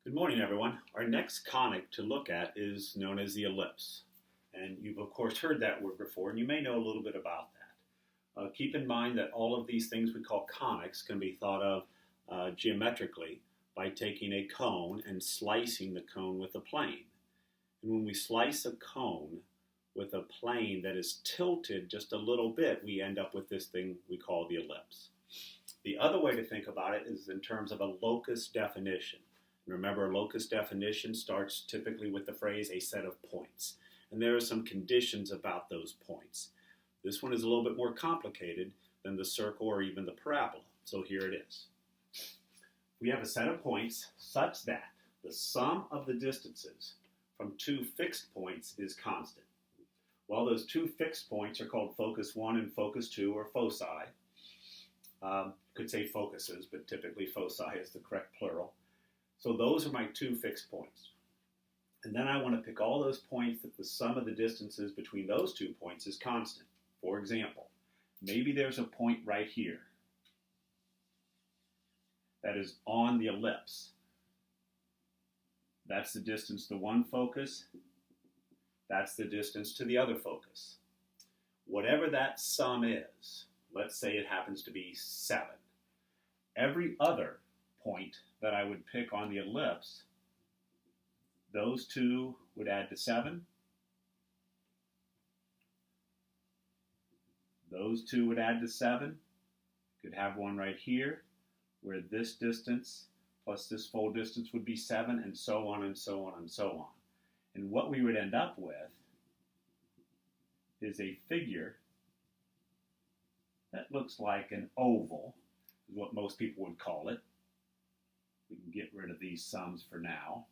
Good morning, everyone. Our next conic to look at is known as the ellipse. And you've, of course, heard that word before, and you may know a little bit about that. Keep in mind that all of these things we call conics can be thought of geometrically by taking a cone and slicing the cone with a plane. And when we slice a cone with a plane that is tilted just a little bit, we end up with this thing we call the ellipse. The other way to think about it is in terms of a locus definition. Remember, a locus definition starts typically with the phrase a set of points. And there are some conditions about those points. This one is a little bit more complicated than the circle or even the parabola. So here it is. We have a set of points such that the sum of the distances from two fixed points is constant. Well, those two fixed points are called focus 1 and focus 2, or foci. Could say focuses, but typically foci is the correct plural. So those are my two fixed points. And then I want to pick all those points that the sum of the distances between those 2 points is constant. For example, maybe there's a point right here that is on the ellipse. That's the distance to one focus. That's the distance to the other focus. Whatever that sum is, let's say it happens to be 7. Every other point that I would pick on the ellipse, those two would add to 7. Those two would add to 7. Could have one right here where this distance plus this full distance would be 7, and so on and so on and so on. And what we would end up with is a figure that looks like an oval, is what most people would call it. We can get rid of these sums for now.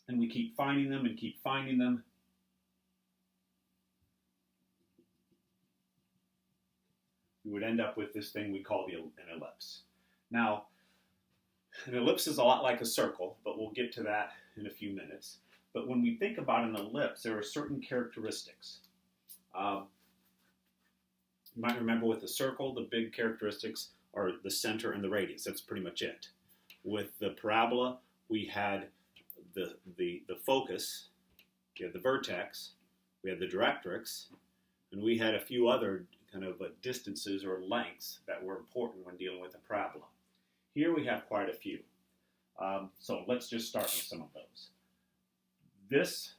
And we keep finding them and keep finding them. We would end up with this thing we call an ellipse. Now, an ellipse is a lot like a circle, but we'll get to that in a few minutes. But when we think about an ellipse, there are certain characteristics. You might remember with the circle, the big characteristics are the center and the radius. That's pretty much it. With the parabola, we had the focus, we had the vertex, we had the directrix, and we had a few other kind of distances or lengths that were important when dealing with a parabola. Here we have quite a few. So let's just start with some of those. This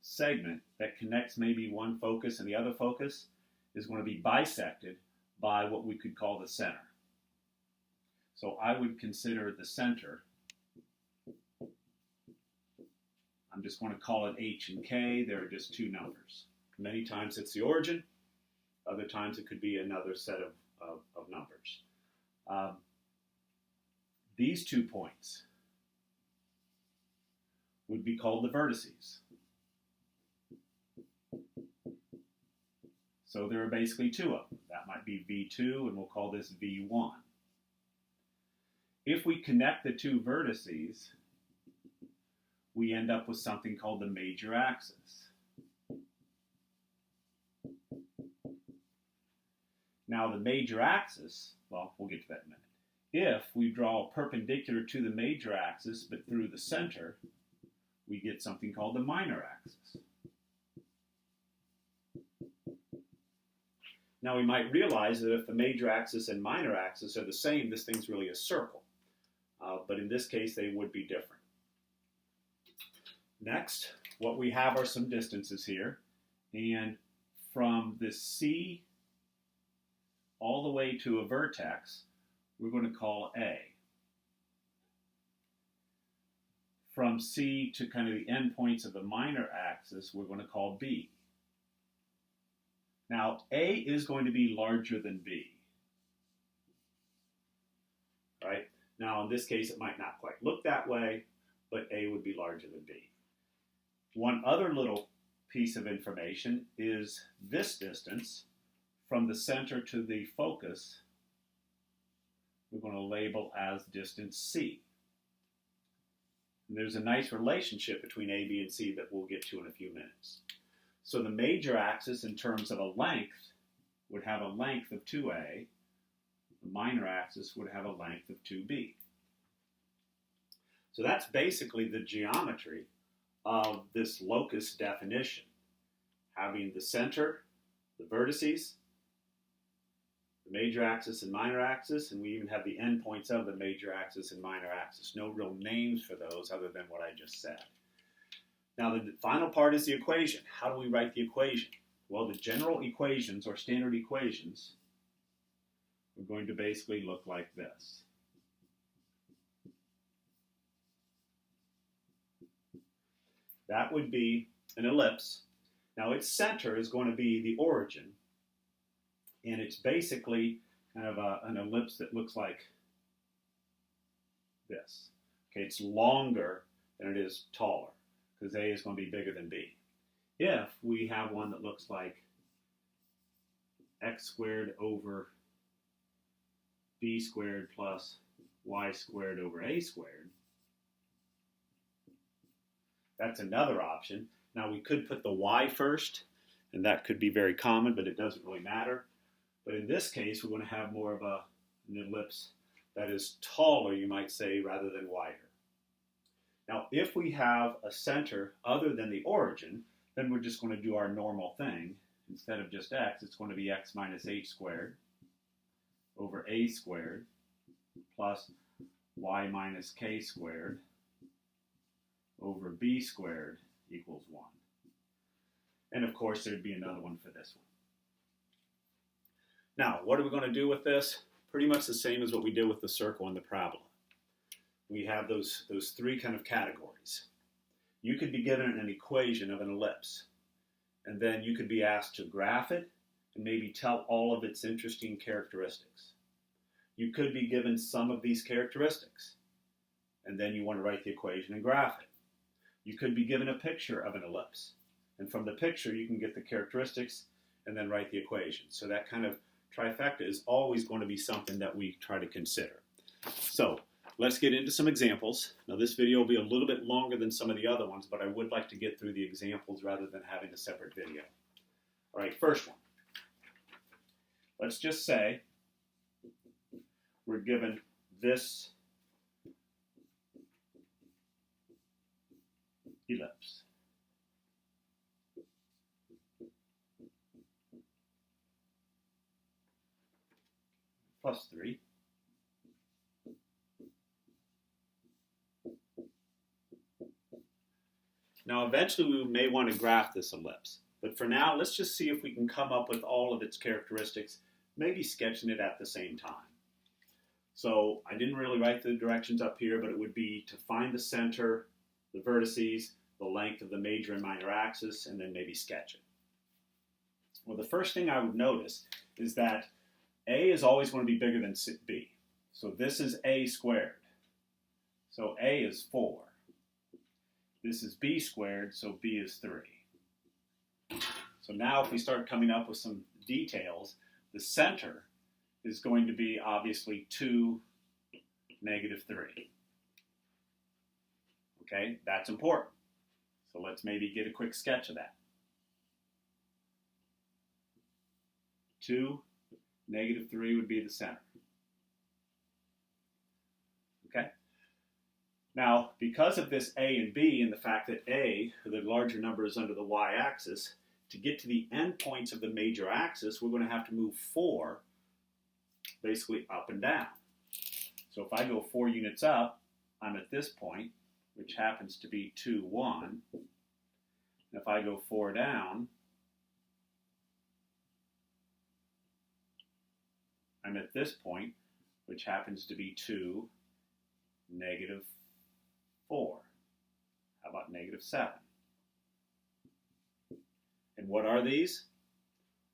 segment that connects maybe one focus and the other focus is going to be bisected by what we could call the center. So I would consider the center, I'm just going to call it H and K. There are just two numbers. Many times it's the origin. Other times it could be another set of numbers. These 2 points would be called the vertices. So there are basically 2 of them. That might be V2, and we'll call this V1. If we connect the 2 vertices, we end up with something called the major axis. Now the major axis, well, we'll get to that in a minute. If we draw perpendicular to the major axis, but through the center, we get something called the minor axis. Now we might realize that if the major axis and minor axis are the same, this thing's really a circle. But in this case, they would be different. Next, what we have are some distances here. And from the C all the way to a vertex, we're going to call A. From C to kind of the endpoints of the minor axis, we're going to call B. Now, A is going to be larger than B. Right? Now, in this case, it might not quite look that way, but A would be larger than B. One other little piece of information is this distance from the center to the focus, we're going to label as distance C. And there's a nice relationship between A, B, and C that we'll get to in a few minutes. So the major axis in terms of a length would have a length of 2a. The minor axis would have a length of 2b. So that's basically the geometry of this locus definition, having the center, the vertices, the major axis and minor axis, and we even have the endpoints of the major axis and minor axis. No real names for those other than what I just said. Now the final part is the equation. How do we write the equation? Well, the general equations or standard equations are going to basically look like this. That would be an ellipse. Now its center is going to be the origin, and it's basically kind of an ellipse that looks like this. Okay, it's longer than it is taller, because A is going to be bigger than B. If we have one that looks like x squared over b squared plus y squared over a squared, that's another option. Now we could put the y first, and that could be very common, but it doesn't really matter. But in this case, we're going to have more of an ellipse that is taller, you might say, rather than wider. Now, if we have a center other than the origin, then we're just going to do our normal thing. Instead of just x, it's going to be x minus h squared over a squared plus y minus k squared over b squared equals 1. And of course, there'd be another one for this one. Now, what are we going to do with this? Pretty much the same as what we did with the circle and the parabola. We have those three kind of categories. You could be given an equation of an ellipse, and then you could be asked to graph it and maybe tell all of its interesting characteristics. You could be given some of these characteristics, and then you want to write the equation and graph it. You could be given a picture of an ellipse, and from the picture you can get the characteristics and then write the equation. So that kind of trifecta is always going to be something that we try to consider. So let's get into some examples. Now this video will be a little bit longer than some of the other ones, but I would like to get through the examples rather than having a separate video. All right, first one. Let's just say we're given this ellipse. Plus 3. Now eventually we may want to graph this ellipse, but for now let's just see if we can come up with all of its characteristics, maybe sketching it at the same time. So I didn't really write the directions up here, but it would be to find the center, the vertices, the length of the major and minor axis, and then maybe sketch it. Well, the first thing I would notice is that A is always going to be bigger than B. So this is A squared. So A is 4. This is B squared, so B is 3. So now if we start coming up with some details, the center is going to be obviously 2, negative 3. Okay, that's important. So let's maybe get a quick sketch of that. 2, negative 3 would be the center. Okay? Now, because of this A and B and the fact that A, the larger number, is under the y-axis, to get to the endpoints of the major axis, we're going to have to move 4 basically up and down. So if I go 4 units up, I'm at this point, which happens to be 2, 1. And if I go 4 down, I'm at this point, which happens to be 2, negative 4. How about negative 7? And what are these?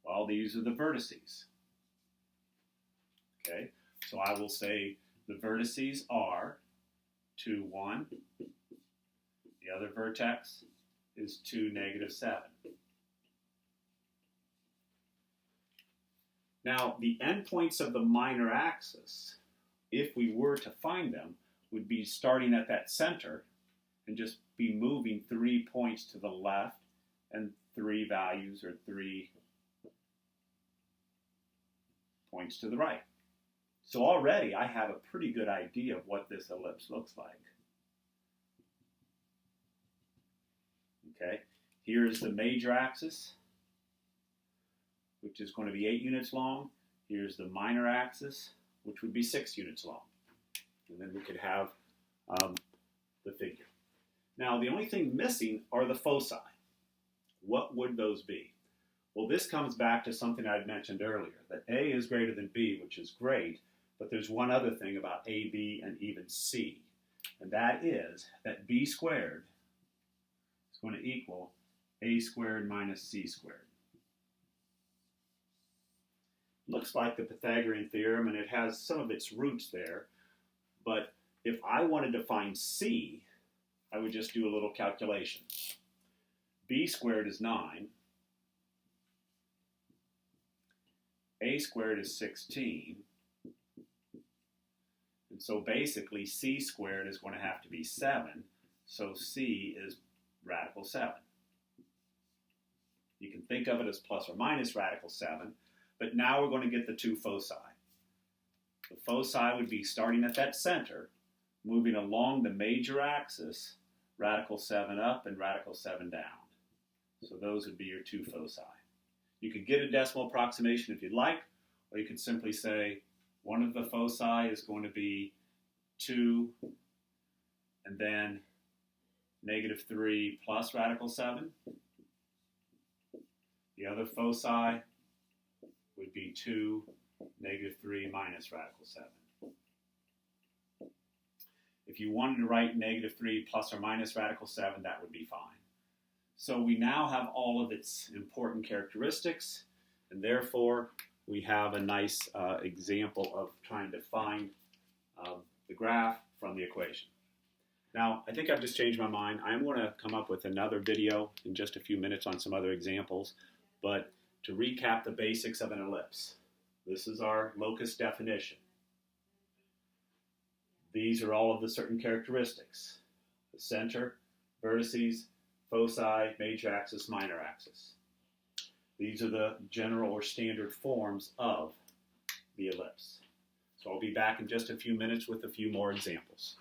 Well, these are the vertices. Okay, so I will say the vertices are 2, 1. The other vertex is 2, negative 7. Now, the endpoints of the minor axis, if we were to find them, would be starting at that center and just be moving 3 points to the left and 3 values or 3 points to the right. So already I have a pretty good idea of what this ellipse looks like. Okay, here's the major axis, which is going to be 8 units long. Here's the minor axis, which would be 6 units long. And then we could have the figure. Now, the only thing missing are the foci. What would those be? Well, this comes back to something I'd mentioned earlier, that A is greater than B, which is great, but there's one other thing about A, B, and even C, and that is that B squared is going to equal A squared minus C squared. Looks like the Pythagorean theorem, and it has some of its roots there, but if I wanted to find C, I would just do a little calculation. B squared is 9. A squared is 16. And so basically C squared is going to have to be 7. So C is radical 7. You can think of it as plus or minus radical 7. But now we're going to get the two foci. The foci would be starting at that center, moving along the major axis, radical 7 up and radical 7 down. So those would be your two foci. You could get a decimal approximation if you'd like, or you could simply say one of the foci is going to be 2, and then negative 3 plus radical 7. The other foci would be 2, negative 3 minus radical 7. If you wanted to write negative 3 plus or minus radical 7, that would be fine. So we now have all of its important characteristics, and therefore we have a nice example of trying to find the graph from the equation. Now, I think I've just changed my mind. I'm going to come up with another video in just a few minutes on some other examples, but to recap the basics of an ellipse, this is our locus definition. These are all of the certain characteristics: the center, vertices, foci, major axis, minor axis. These are the general or standard forms of the ellipse. So I'll be back in just a few minutes with a few more examples.